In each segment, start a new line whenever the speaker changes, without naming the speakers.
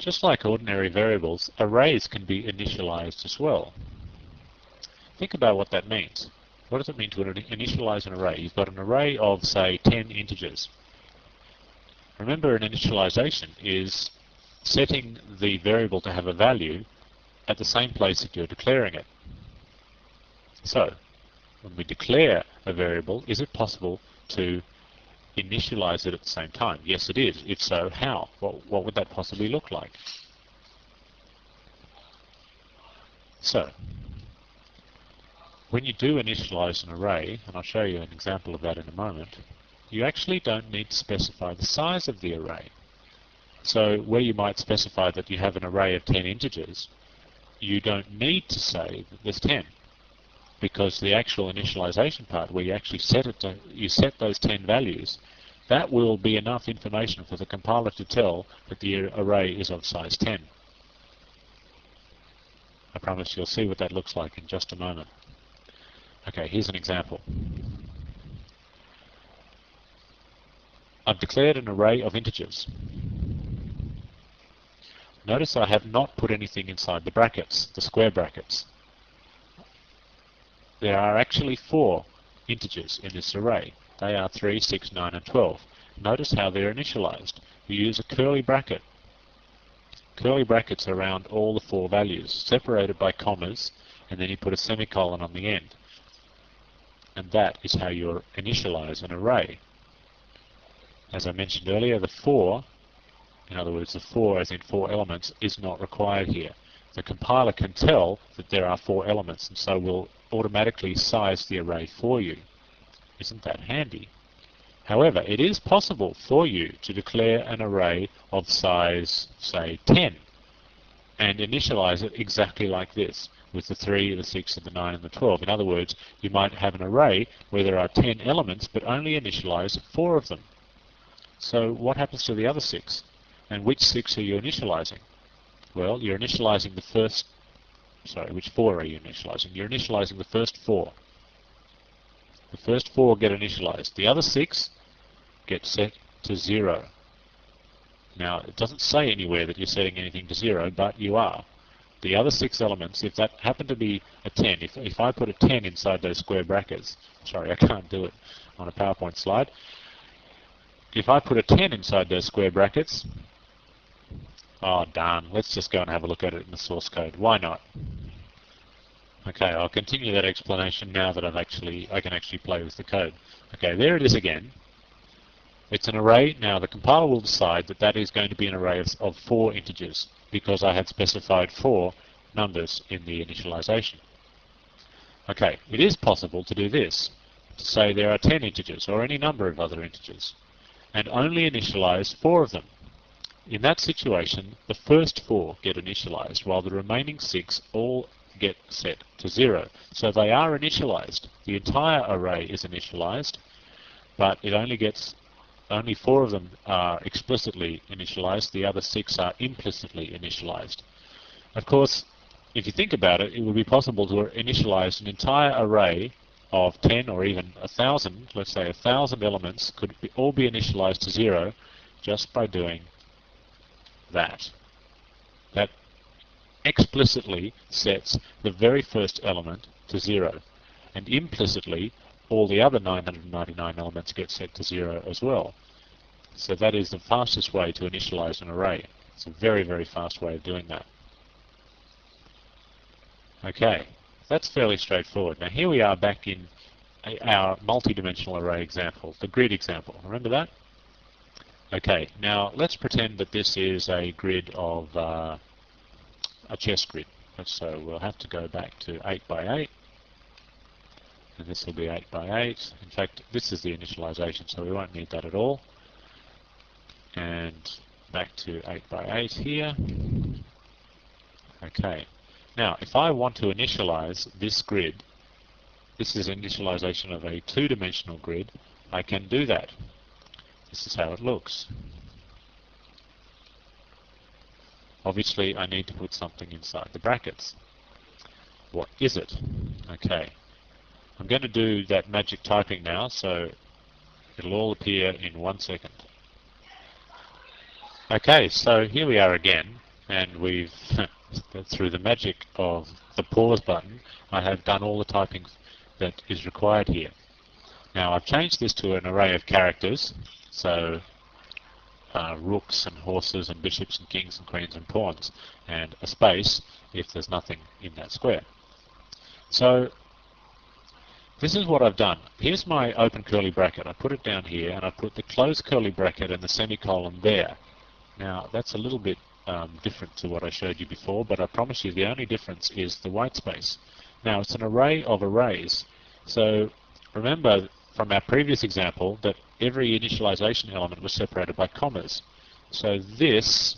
Just like ordinary variables, arrays can be initialized as well. Think about what that means. What does it mean to initialize an array? You've got an array of, say, 10 integers. Remember, an initialization is setting the variable to have a value at the same place that you're declaring it. So, when we declare a variable, is it possible to initialize it at the same time? Yes, it is. If so, how? What would that possibly look like? So, when you do initialize an array, and I'll show you an example of that in a moment, you actually don't need to specify the size of the array. So where you might specify that you have an array of 10 integers, you don't need to say that there's 10, because the actual initialization part, where you actually set it to, you set those 10 values, that will be enough information for the compiler to tell that the array is of size 10. I promise you'll see what that looks like in just a moment. Okay, here's an example. I've declared an array of integers. Notice I have not put anything inside the brackets, the square brackets. There are actually 4 integers in this array. They are 3, 6, 9, and 12. Notice how they're initialized. You use a curly bracket. Curly brackets around all the 4 values, separated by commas, and then you put a semicolon on the end. And that is how you initialize an array. As I mentioned earlier, the 4, in other words, the 4 as in 4 elements, is not required here. The compiler can tell that there are 4 elements, and so will automatically size the array for you. Isn't that handy? However, it is possible for you to declare an array of size, say, 10, and initialize it exactly like this, with the 3, the 6, and the 9, and the 12. In other words, you might have an array where there are 10 elements, but only initialize 4 of them. So what happens to the other 6? And which 6 are you initializing? Well, you're initializing the first, sorry, which 4 are you initializing? You're initializing the first 4. The first 4 get initialized. The other 6 get set to 0. Now, it doesn't say anywhere that you're setting anything to 0, but you are. The other 6 elements, if that happened to be a 10, if I put a 10 inside those square brackets, sorry, I can't do it on a PowerPoint slide. If I put a 10 inside those square brackets, oh darn, let's just go and have a look at it in the source code. Why not? Okay, I'll continue that explanation now that I can actually play with the code. Okay, there it is again. It's an array. Now the compiler will decide that that is going to be an array of 4 integers, because I had specified 4 numbers in the initialization. Okay, it is possible to do this, to say there are 10 integers or any number of other integers, and only initialize 4 of them. In that situation, the first 4 get initialized, while the remaining 6 all get set to 0. So they are initialized. The entire array is initialized, but it only 4 of them are explicitly initialized, the other 6 are implicitly initialized. Of course, if you think about it, it would be possible to initialize an entire array of 10 or even 1,000, let's say 1,000 elements could all be initialized to 0 just by doing that. That explicitly sets the very first element to 0, and implicitly all the other 999 elements get set to 0 as well. So that is the fastest way to initialize an array. It's a very, very fast way of doing that. Okay, that's fairly straightforward. Now here we are back in our multi-dimensional array example, the grid example. Remember that? Okay, now let's pretend that this is a grid of a chess grid. So we'll have to go back to 8 by 8. And this will be 8 by 8. In fact, this is the initialization, so we won't need that at all. And back to 8 by 8 here. Okay. Now, if I want to initialize this grid, this is initialization of a 2-dimensional grid, I can do that. This is how it looks. Obviously, I need to put something inside the brackets. What is it? Okay. I'm going to do that magic typing now, so it'll all appear in 1 second. Okay, so here we are again. and we've, through the magic of the pause button, I have done all the typing that is required here. Now I've changed this to an array of characters, so rooks and horses and bishops and kings and queens and pawns, and a space if there's nothing in that square. So this is what I've done. Here's my open curly bracket. I put it down here, and I put the closed curly bracket and the semicolon there. Now that's a little bit different to what I showed you before, but I promise you the only difference is the white space. Now it's an array of arrays. So remember from our previous example that every initialization element was separated by commas. So this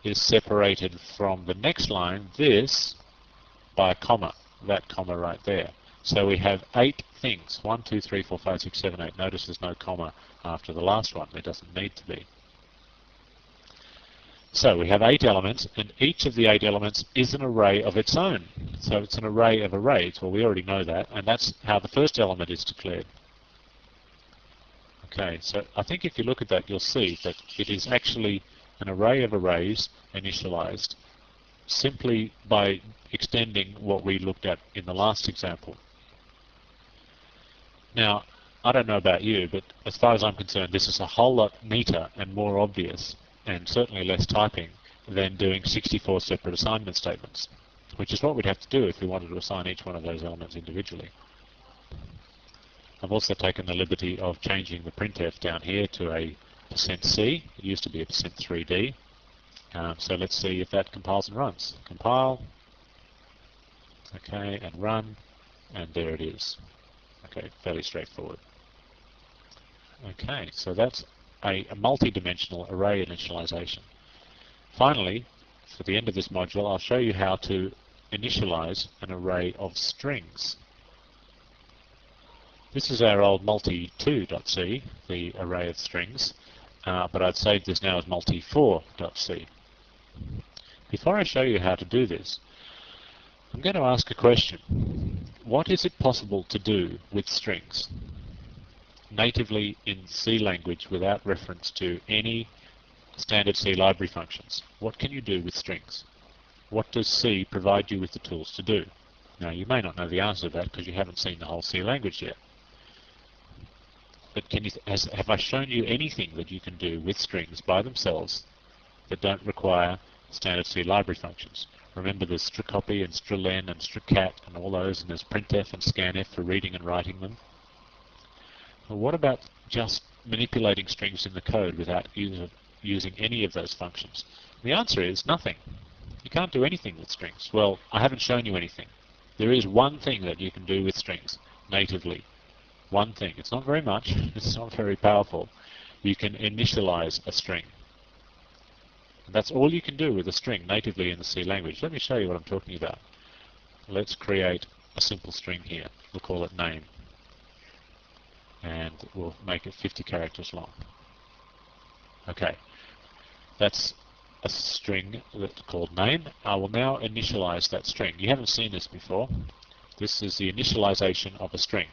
is separated from the next line, this, by a comma, that comma right there. So we have 8 things, 1, 2, 3, 4, 5, 6, 7, 8. Notice there's no comma after the last one. There doesn't need to be. So we have 8 elements, and each of the 8 elements is an array of its own. So it's an array of arrays. Well, we already know that, and that's how the first element is declared. Okay, so I think if you look at that, you'll see that it is actually an array of arrays initialized simply by extending what we looked at in the last example. Now, I don't know about you, but as far as I'm concerned, this is a whole lot neater and more obvious, and certainly less typing, than doing 64 separate assignment statements, which is what we'd have to do if we wanted to assign each one of those elements individually. I've also taken the liberty of changing the printf down here to a %C. It used to be a %3D. So let's see if that compiles and runs. Compile, okay, and run, and there it is. Okay, fairly straightforward. Okay, so that's a multi-dimensional array initialization. Finally, for the end of this module, I'll show you how to initialize an array of strings. This is our old multi2.c, the array of strings, but I've saved this now as multi4.c. Before I show you how to do this, I'm going to ask a question. What is it possible to do with strings natively in C language without reference to any standard C library functions? What can you do with strings? What does C provide you with the tools to do? Now, you may not know the answer to that because you haven't seen the whole C language yet. But have I shown you anything that you can do with strings by themselves that don't require standard C library functions? Remember there's strcpy and strlen and strcat and all those, and there's printf and scanf for reading and writing them. Well, what about just manipulating strings in the code without using any of those functions? The answer is nothing. You can't do anything with strings. Well, I haven't shown you anything. There is one thing that you can do with strings natively. One thing. It's not very much. It's not very powerful. You can initialize a string. And that's all you can do with a string natively in the C language. Let me show you what I'm talking about. Let's create a simple string here. We'll call it name. And we'll make it 50 characters long. Okay. That's a string that's called name. I will now initialize that string. You haven't seen this before. This is the initialization of a string.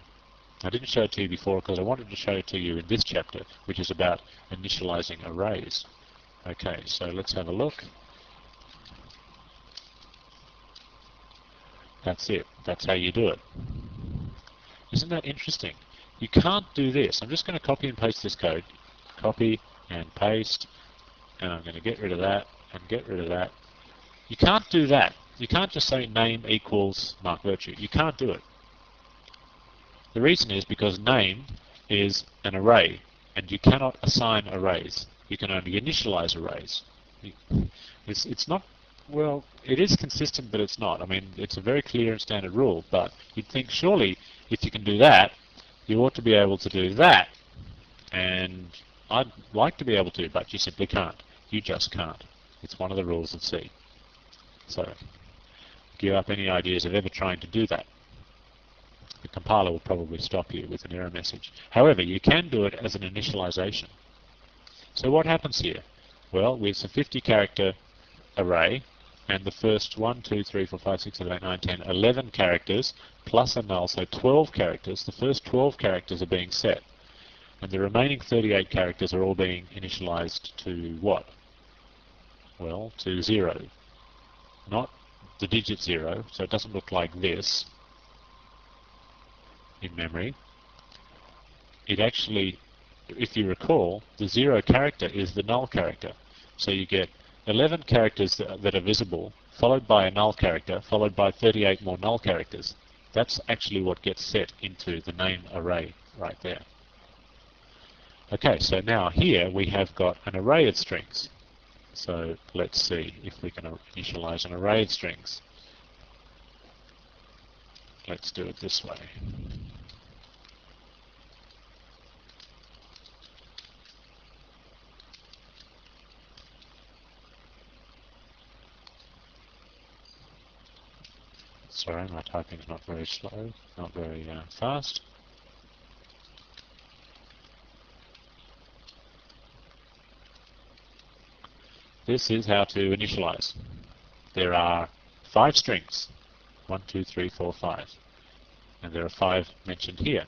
I didn't show it to you before because I wanted to show it to you in this chapter, which is about initializing arrays. Okay, so let's have a look. That's it. That's how you do it. Isn't that interesting? You can't do this. I'm just going to copy and paste this code. Copy and paste. And I'm going to get rid of that and get rid of that. You can't do that. You can't just say name equals mark virtue. You can't do it. The reason is because name is an array, and you cannot assign arrays. You can only initialize arrays. It's not, well, it is consistent, but it's not. I mean, it's a very clear and standard rule, but you'd think surely if you can do that, you ought to be able to do that. And I'd like to be able to, but you simply can't. You just can't. It's one of the rules of C. So, give up any ideas of ever trying to do that. The compiler will probably stop you with an error message. However, you can do it as an initialization. So what happens here? Well, it's a 50 character array, and the first 1, 2, 3, 4, 5, 6, 7, 8, 9, 10, 11 characters plus a null, so 12 characters. The first 12 characters are being set, and the remaining 38 characters are all being initialized to what? Well, to 0. Not the digit 0, so it doesn't look like this in memory. It actually, if you recall, the 0 character is the null character. So you get 11 characters that are visible, followed by a null character, followed by 38 more null characters. That's actually what gets set into the name array right there. Okay, so now here we have got an array of strings. So let's see if we can initialize an array of strings. Let's do it this way. Sorry, my typing is not very slow, not very fast. This is how to initialize. There are 5 strings, 1, 2, 3, 4, 5, and there are 5 mentioned here,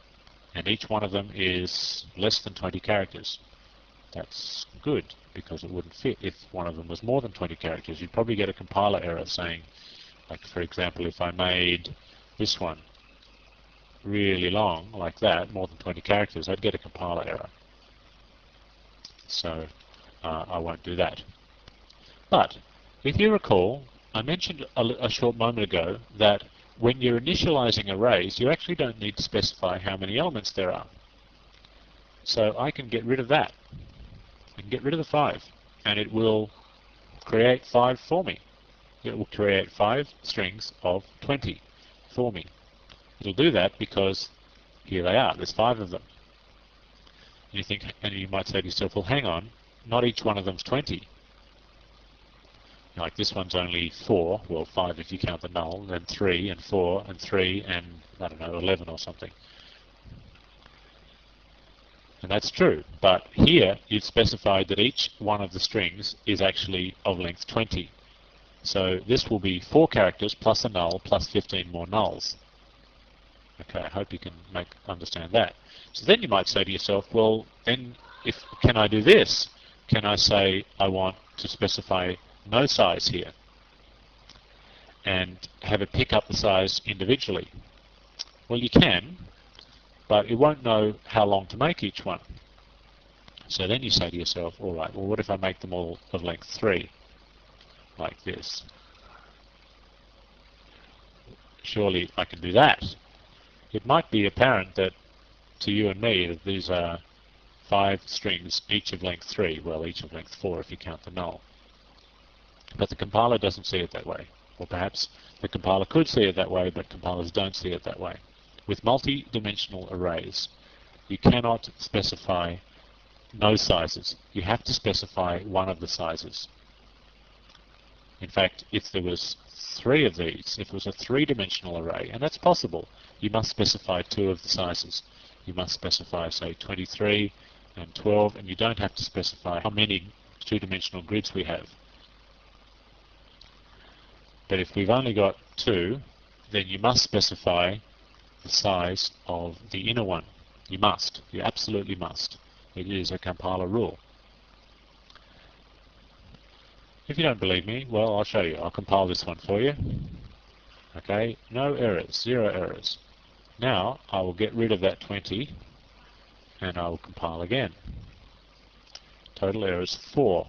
and each one of them is less than 20 characters. That's good, because it wouldn't fit if one of them was more than 20 characters. You'd probably get a compiler error saying, like for example, if I made this one really long, like that, more than 20 characters, I'd get a compiler error. So I won't do that. But if you recall, I mentioned a short moment ago that when you're initializing arrays, you actually don't need to specify how many elements there are. So I can get rid of that. I can get rid of the 5, and it will create 5 for me. It will create 5 strings of 20 for me. It'll do that because here they are. There's 5 of them. And you think, and you might say to yourself, well, hang on, not each one of them's 20. Like this one's only 4, well 5 if you count the null, then 3 and 4 and 3 and I don't know, 11 or something. And that's true, but here you've specified that each one of the strings is actually of length 20. So this will be 4 characters plus a null plus 15 more nulls. Okay, I hope you can understand that. So then you might say to yourself, well, then can I do this? Can I say I want to specify no size here and have it pick up the size individually? Well, you can, but it won't know how long to make each one. So then you say to yourself, all right, well, what if I make them all of length 3, like this? Surely I can do that. It might be apparent that to you and me that these are 5 strings, each of length 3, well, each of length 4 if you count the null. But the compiler doesn't see it that way. Or perhaps the compiler could see it that way, but compilers don't see it that way. With multi-dimensional arrays, you cannot specify no sizes. You have to specify one of the sizes. In fact, if there was 3 of these, if it was a 3-dimensional array, and that's possible, you must specify 2 of the sizes. You must specify, say, 23 and 12, and you don't have to specify how many 2-dimensional grids we have. But if we've only got 2, then you must specify the size of the inner one. You must. You absolutely must. It is a compiler rule. If you don't believe me, well, I'll show you. I'll compile this one for you. Okay, no errors, 0 errors. Now, I will get rid of that 20, and I will compile again. Total errors 4.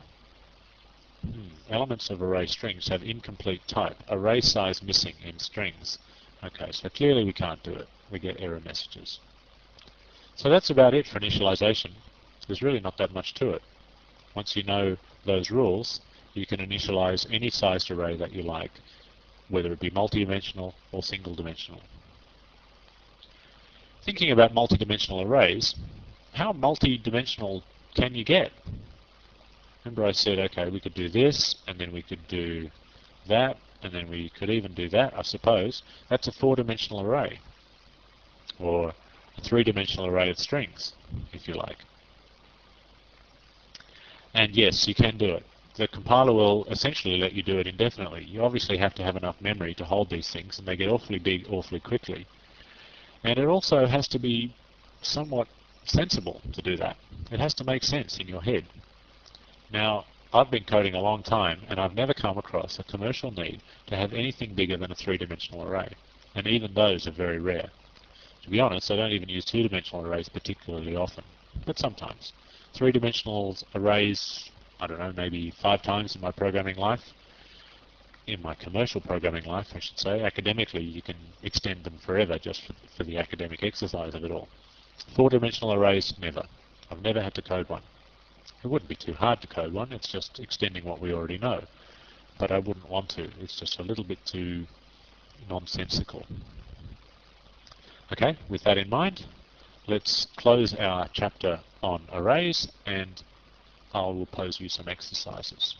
Elements of array strings have incomplete type. Array size missing in strings. Okay, so clearly we can't do it. We get error messages. So that's about it for initialization. There's really not that much to it. Once you know those rules, you can initialize any sized array that you like, whether it be multidimensional or single-dimensional. Thinking about multidimensional arrays, how multidimensional can you get? Remember I said, okay, we could do this, and then we could do that, and then we could even do that, I suppose. That's a 4-dimensional array, or a 3-dimensional array of strings, if you like. And yes, you can do it. The compiler will essentially let you do it indefinitely. You obviously have to have enough memory to hold these things, and they get awfully big awfully quickly. And it also has to be somewhat sensible to do that. It has to make sense in your head. Now, I've been coding a long time, and I've never come across a commercial need to have anything bigger than a three-dimensional array, and even those are very rare. To be honest, I don't even use two-dimensional arrays particularly often, but sometimes. Three-dimensional arrays, I don't know, maybe 5 times in my programming life. In my commercial programming life, I should say. Academically, you can extend them forever just for the academic exercise of it all. Four-dimensional arrays, never. I've never had to code one. It wouldn't be too hard to code one, it's just extending what we already know. But I wouldn't want to, it's just a little bit too nonsensical. Okay, with that in mind, let's close our chapter on arrays, and I will pose you some exercises.